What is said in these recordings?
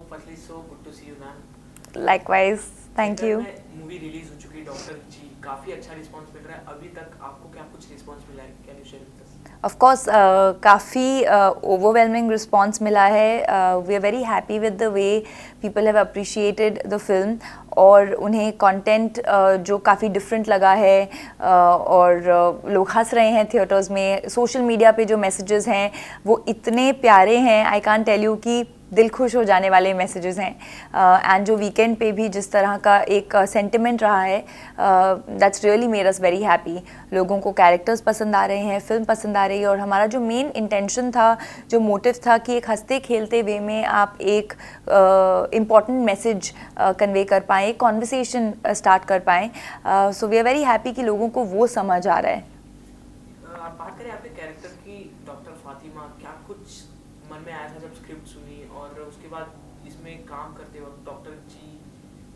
firstly, so good to see you, ma'am. Likewise, thank theatre you. में movie release हो चुकी है doctor जी, काफी अच्छा रिस्पांस मिल रहा है अभी तक। आपको क्या कुछ रिस्पांस मिला है? Can you share with us? Of course, काफ़ी overwhelming response मिला है. We are very happy with the way people have appreciated the film और उन्हें content जो काफ़ी different लगा है और लोग हंस रहे हैं थिएटर्स में. सोशल मीडिया पे जो मैसेजेस हैं वो इतने प्यारे हैं, आई कांट टेल यू कि दिल खुश हो जाने वाले मैसेजेस हैं. एंड जो वीकेंड पे भी जिस तरह का एक सेंटिमेंट रहा है, that's really made us very happy. लोगों को कैरेक्टर्स पसंद आ रहे हैं, फिल्म पसंद आ रही है और हमारा जो मेन इंटेंशन था, जो मोटिव था कि एक हंसते खेलते वे में आप एक इम्पॉर्टेंट मैसेज कन्वे कर पाएँ, एक कॉन्वर्सेशन स्टार्ट कर पाएँ. So we are very happy कि लोगों को वो समझ आ रहा है. आप बात करें आपके कैरेक्टर की, डॉक्टर फातिमा, क्या कुछ मन में आया था जब स्क्रिप्ट सुनी और उसके बाद इसमें काम करते वक्त डॉक्टर जी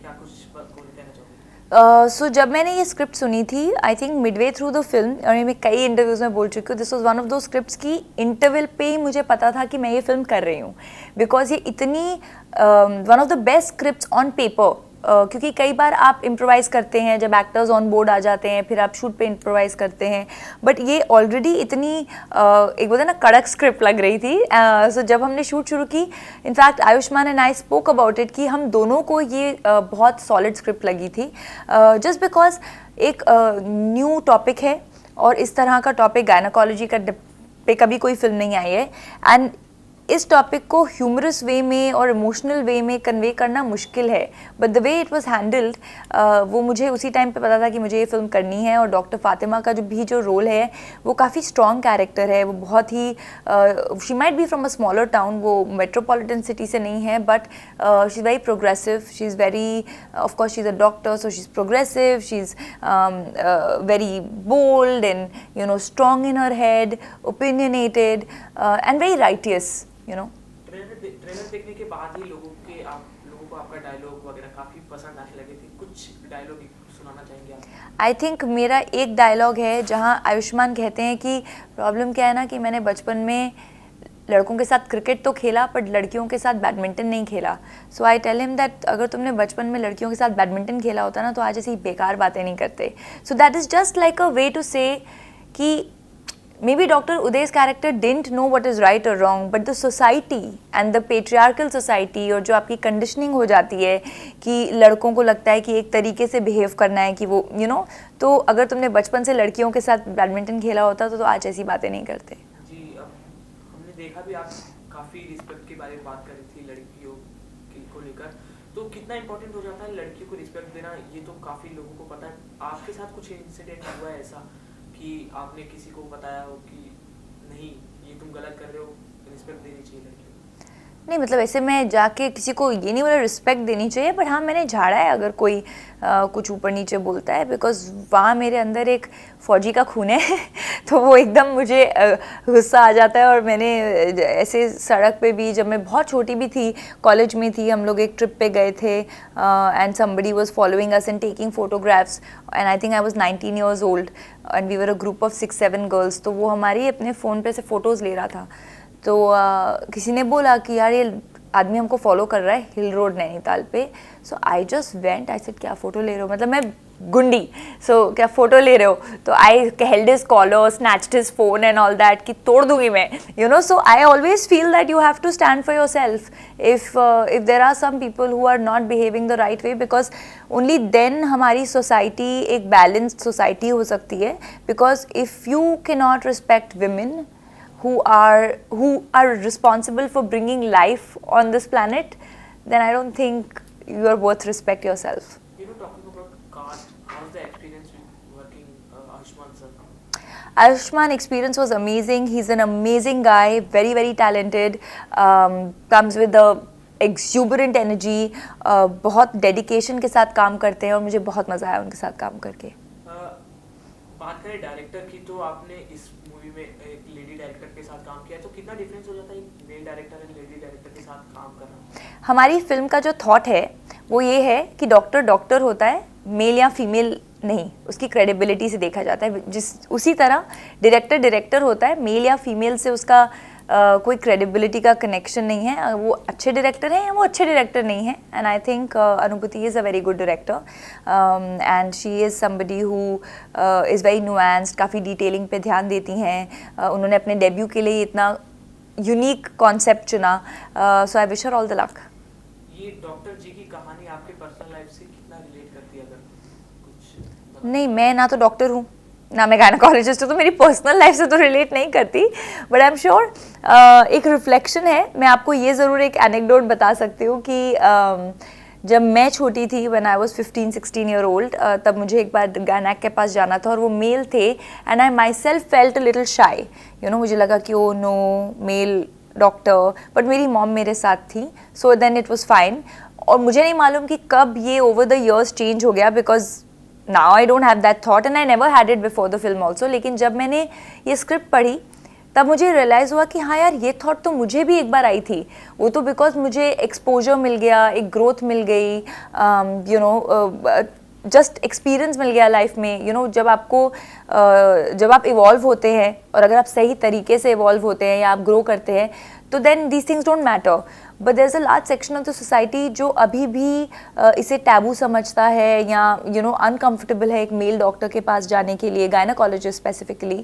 क्या कुछ कहना चाहोगे? सो जब मैंने ये स्क्रिप्ट सुनी थी, I think Midway through the film, और मैं कई इंटरव्यूज़ में बोल चुकी हूँ, दिस वाज वन ऑफ दो स्क्रिप्ट्स की इंटरवल पे ही मुझे पता था कि मैं ये फिल्म कर रही हूँ. बिकॉज ये इतनी one of the best scripts on paper, क्योंकि कई बार आप इम्प्रोवाइज़ करते हैं जब एक्टर्स ऑन बोर्ड आ जाते हैं, फिर आप शूट पे इम्प्रोवाइज़ करते हैं, बट ये ऑलरेडी इतनी एक बोलते ना कड़क स्क्रिप्ट लग रही थी. सो जब हमने शूट शुरू की, in fact Ayushman and I spoke about it कि हम दोनों को ये बहुत सॉलिड स्क्रिप्ट लगी थी, जस्ट बिकॉज एक न्यू टॉपिक है और इस तरह का टॉपिक गायनाकोलॉजी का पे कभी कोई फिल्म नहीं आई है. एंड इस टॉपिक को ह्यूमरस वे में और इमोशनल वे में कन्वे करना मुश्किल है, but the way it was handled, वो मुझे उसी टाइम पे पता था कि मुझे ये फिल्म करनी है. और डॉक्टर फातिमा का जो रोल है वो काफ़ी स्ट्रॉन्ग कैरेक्टर है. वो बहुत ही she might be from a smaller town, वो मेट्रोपॉलिटन सिटी से नहीं है, but she is very progressive, she is very, of course she is a doctor, so she is progressive, she is very bold and you know strong in her head, opinionated and very righteous. Trailer देखने के बाद ही लोगों को आपका dialogue वगैरह काफी पसंद आने लगे थे. कुछ डायलॉग सुनाना चाहेंगे आप? आई थिंक मेरा एक डायलॉग है जहाँ आयुष्मान कहते हैं कि प्रॉब्लम क्या है ना कि मैंने बचपन में लड़कों के साथ क्रिकेट तो खेला बट लड़कियों के साथ बैडमिंटन नहीं खेला. सो आई टेल हिम दैट अगर तुमने बचपन में लड़कियों के साथ बैडमिंटन खेला होता ना तो आज ऐसी बेकार बातें नहीं करते. So that is just like a way to say कि maybe Dr. Uday's character didn't know what is right or wrong, but the society and the patriarchal society और जो आपकी conditioning हो जाती है कि लड़कों को लगता है कि एक तरीके से behave करना है कि वो you know, तो अगर तुमने बचपन से लड़कियों के साथ बैडमिंटन खेला होता तो आज ऐसी बातें नहीं करते. जी, अब हमने देखा भी आप काफ़ी रिस्पेक्ट के बारे में बात कर रही थी लड़कियों को लेकर, तो कितना इंपॉर्टेंट हो जाता है लड़कियों को रिस्पेक्ट देना, ये तो काफ़ी लोगों को पता है. आपके साथ कुछ इंसिडेंट हुआ है ऐसा कि आपने किसी को बताया हो कि नहीं ये तुम गलत कर रहे हो, रिस्पेक्ट देनी चाहिए लड़कियों? नहीं, मतलब ऐसे मैं जाके किसी को ये नहीं बोला रिस्पेक्ट देनी चाहिए, बट हाँ मैंने झाड़ा है अगर कोई कुछ ऊपर नीचे बोलता है, बिकॉज वहाँ मेरे अंदर एक फ़ौजी का खून है तो वो एकदम मुझे गुस्सा आ जाता है. और मैंने ऐसे सड़क पे भी, जब मैं बहुत छोटी भी थी, कॉलेज में थी, हम लोग एक ट्रिप पे गए थे and somebody was following us and taking photographs and I think I was 19 years old and we were a group of 6-7 girls. तो वो हमारी अपने फ़ोन पे से फ़ोटोज़ ले रहा था. तो किसी ने बोला कि यार ये आदमी हमको फॉलो कर रहा है हिल रोड नैनीताल पे. So I just went, I said क्या फ़ोटो ले रहे हो, मतलब मैं गुंडी, सो क्या फ़ोटो ले रहे हो. तो I held his collar, snatched his phone and all that कि तोड़ दूंगी मैं, you know. So I always feel that you have to stand for your self if there are some people who are not behaving the right way, because only then हमारी society एक balanced society हो सकती है. Because if you can not respect women who are responsible for bringing life on this planet, then I don't think you are worth respect yourself. You know, talking about caste, how's the experience with working Ayushman sir? Ayushman experience was amazing. He's an amazing guy, very very talented, comes with a exuberant energy, बहुत dedication के साथ काम करते हैं और मुझे बहुत मज़ा आया उनके साथ काम करके. बात करें डायरेक्टर की, तो आपने इस मूवी में एक लेडी डायरेक्टर के साथ काम किया, तो कितना डिफरेंस हो जाता है मेल डायरेक्टर और लेडी डायरेक्टर के साथ काम करना? हमारी फिल्म का जो थॉट है वो ये है कि डॉक्टर डॉक्टर होता है, मेल या फीमेल नहीं, उसकी क्रेडिबिलिटी से देखा जाता है. जिस उसी तरह डायरेक्टर डायरेक्टर होता है, मेल या फीमेल से उसका कोई क्रेडिबिलिटी का कनेक्शन नहीं है, वो अच्छे डायरेक्टर हैं या वो अच्छे डायरेक्टर नहीं हैं. एंड आई थिंक अनुभूति is a very good director and she is somebody who is very nuanced, काफ़ी डिटेलिंग पे ध्यान देती हैं. उन्होंने अपने डेब्यू के लिए इतना यूनिक कॉन्सेप्ट चुना. So I wish her all the luck. ये डॉक्टर जी की कहानी आपके पर्सनल लाइफ से कितना रिलेट करती है, अगर कुछ नहीं, मैं ना तो डॉक्टर हूँ ना मैं गायनेकोलॉजिस्ट हूँ, तो मेरी पर्सनल लाइफ से तो रिलेट नहीं करती. बट आई एम श्योर एक रिफ्लेक्शन है. मैं आपको ये ज़रूर एक एनेक्डोट बता सकती हूँ कि जब मैं छोटी थी, when I was 15-16 year old, तब मुझे एक बार गायनेक के पास जाना था और वो मेल थे. And I my self felt a little shy, you know. मुझे लगा कि oh no, male doctor. But मेरी मॉम मेरे साथ थी, so then it was fine. और मुझे नहीं मालूम कि कब ये ओवर द ईयर्स चेंज हो गया, because now I don't have that thought and I never had it before the film also. लेकिन जब मैंने ये स्क्रिप्ट पढ़ी तब मुझे रियलाइज़ हुआ कि हाँ यार, ये थॉट तो मुझे भी एक बार आई थी. वो तो बिकॉज मुझे एक्सपोजर मिल गया, एक ग्रोथ मिल गई, यू नो, जस्ट एक्सपीरियंस मिल गया लाइफ में. यू नो, जब आप इवॉल्व होते हैं और अगर आप सही तरीके से इवॉल्व होते हैं या आप ग्रो करते हैं, तो then these things don't matter. But there is a large section of the society जो अभी भी इसे टैबू समझता है या यू नो अनकम्फर्टेबल है एक मेल डॉक्टर के पास जाने के लिए, gynaecologist specifically,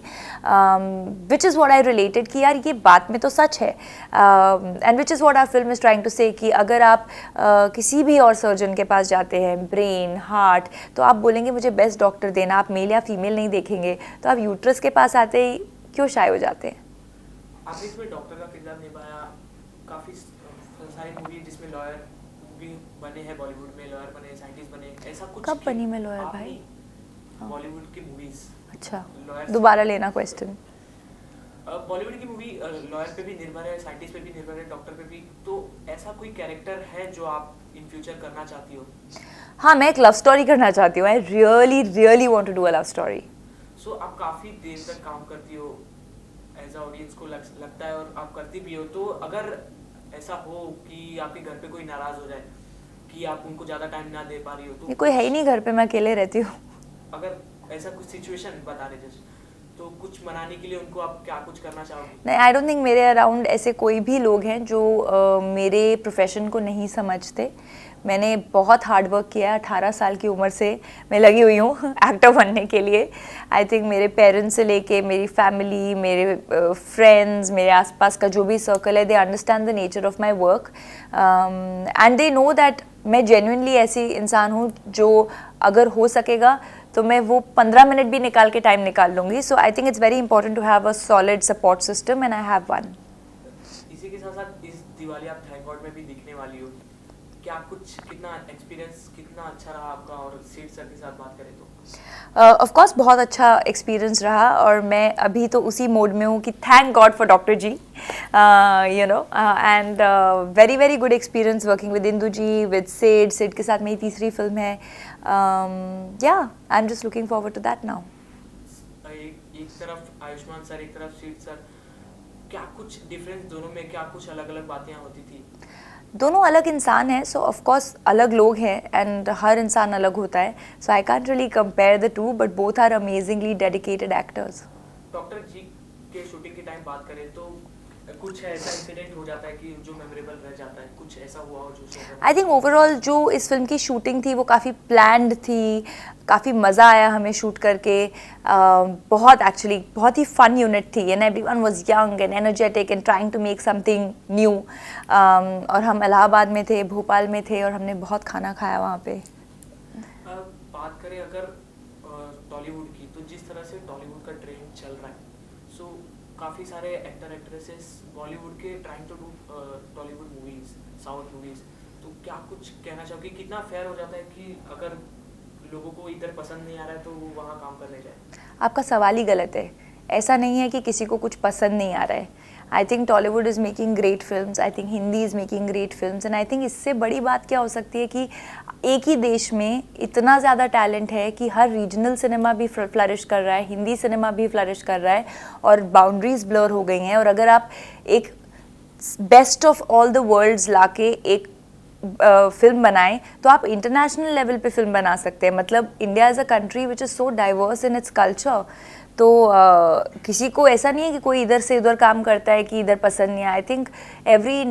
which is what I related कि यार ये बात में तो सच है. And which is what our film is trying to say कि अगर आप किसी भी और सर्जन के पास जाते हैं, ब्रेन, हार्ट, तो आप बोलेंगे मुझे बेस्ट डॉक्टर देना, आप मेल या फीमेल नहीं देखेंगे. तो आप यूट्रस के पास आते ही क्यों शाय हो जाते हैं. आपने इसमें डॉक्टर का किरदार निभाया. काफ़ी सारी मूवी है जिसमें लॉयर भी बने हैं, बॉलीवुड में लॉयर बने, साइंटिस्ट बने, ऐसा कुछ. कब बनी मैं लॉयर भाई? बॉलीवुड की मूवीज. अच्छा, लॉयर दोबारा लेना क्वेश्चन. बॉलीवुड की मूवी लॉयर पे भी निर्भर है, साइंटिस्ट पे भी निर्भर है, डॉक्टर पे भी. तो ऐसा कोई कैरेक्टर है जो आप इन फ्यूचर करना चाहती हो? हाँ, मैं एक लव स्टोरी करना चाहती हूँ. I really really want to do a love story. So आप काफ़ी देर तक काम करती हो, एज अ ऑडियंस को लगता है, और आप करती भी हो. तो अगर ऐसा हो कि आपके घर पे कोई नाराज हो जाए कि आप उनको ज़्यादा टाइम ना दे पा रही हो, तो कोई है ही नहीं घर पे, मैं अकेले रहती हूँ. अगर ऐसा कुछ सिचुएशन बता रहे जैसे, तो कुछ मनाने के लिए उनको आप क्या कुछ करना चाहोगे? नहीं, आई डोंट थिंक मेरे अराउंड ऐसे कोई भी लोग हैं जो मेरे प्रोफेशन को नहीं समझते. मैंने बहुत हार्ड वर्क किया. 18 साल की उम्र से मैं लगी हुई हूँ एक्टर बनने के लिए. आई थिंक मेरे पेरेंट्स से लेके मेरी फैमिली, मेरे फ्रेंड्स, मेरे आसपास का जो भी सर्कल है, they understand the nature of my work and they know that मैं जेन्युइनली ऐसी इंसान हूँ जो अगर हो सकेगा तो मैं वो 15 मिनट भी निकाल के टाइम निकाल लूँगी. So I think it's very important to have a solid support system and I have one. इसी के साथ साथ इस दिवाली आप थैंक गॉड में भी दिखने वाली हो. क्या कुछ कितना एक्सपीरियंस कितना अच्छा रहा आपका? और सीड सर के साथ बात करें तो ऑफ कोर्स बहुत अच्छा एक्सपीरियंस रहा और मैं अभी तो उसी मोड में हूँ कि thank God for doctor ji, you know, and very very good experience working with Indu ji, with Sid के साथ मेरी तीसरी फिल्म है. Yeah I am just looking forward to that now. एक तरफ आयुष्मान सर, एक तरफ सीड सर, क्या कुछ डिफरेंस दोनों में, क्या कुछ अलग अलग बातें होती थी? दोनों अलग इंसान हैं, सो ऑफ कोर्स अलग लोग हैं एंड हर इंसान अलग होता है. So I can't really compare the two, but both are amazingly dedicated actors. Doctor ji के शूटिंग के टाइम बात करें तो कुछ ऐसा इंसिडेंट हो जाता है कि जो मेमोरेबल रह जाता है, कुछ ऐसा हुआ हो जो? आई थिंक ओवरऑल जो इस फिल्म की शूटिंग थी वो काफ़ी प्लान्ड थी, काफ़ी मज़ा आया हमें शूट करके. बहुत एक्चुअली बहुत ही फन यूनिट थी and everyone was young and energetic and trying to make something new. और हम इलाहाबाद में थे, भोपाल में थे और हमने बहुत खाना खाया वहाँ पे. बात करें अगर टॉलीवुड की, तो जिस तरह से टॉलीवुड का ट्रेंड चल रहा है, सो काफ़ी सारे एक्टर एक्ट्रेसेस बॉलीवुड के trying to do Tollywood movies, south movies. तो क्या कुछ कहना चाहोगे? कितना फेयर हो जाता है कि अगर लोगों को इधर पसंद नहीं आ रहा है तो वो वहाँ काम करने जाए? आपका सवाल ही गलत है. ऐसा नहीं है कि किसी को कुछ पसंद नहीं आ रहा है. I think Tollywood is making great films, I think Hindi is making great films and I think इससे बड़ी बात क्या हो सकती है कि एक ही देश में इतना ज़्यादा टैलेंट है कि हर रीजनल सिनेमा भी फ्लरिश कर रहा है, हिंदी सिनेमा भी फ्लरिश कर रहा है और बाउंड्रीज ब्लर हो गई हैं. और अगर आप एक best of all the worlds लाके एक फिल्म बनाएं तो आप इंटरनेशनल लेवल पे फिल्म बना सकते हैं. मतलब India is a country which is so diverse in its culture. तो किसी को ऐसा नहीं है कि कोई इधर से उधर काम करता है कि इधर पसंद नहीं है. I think every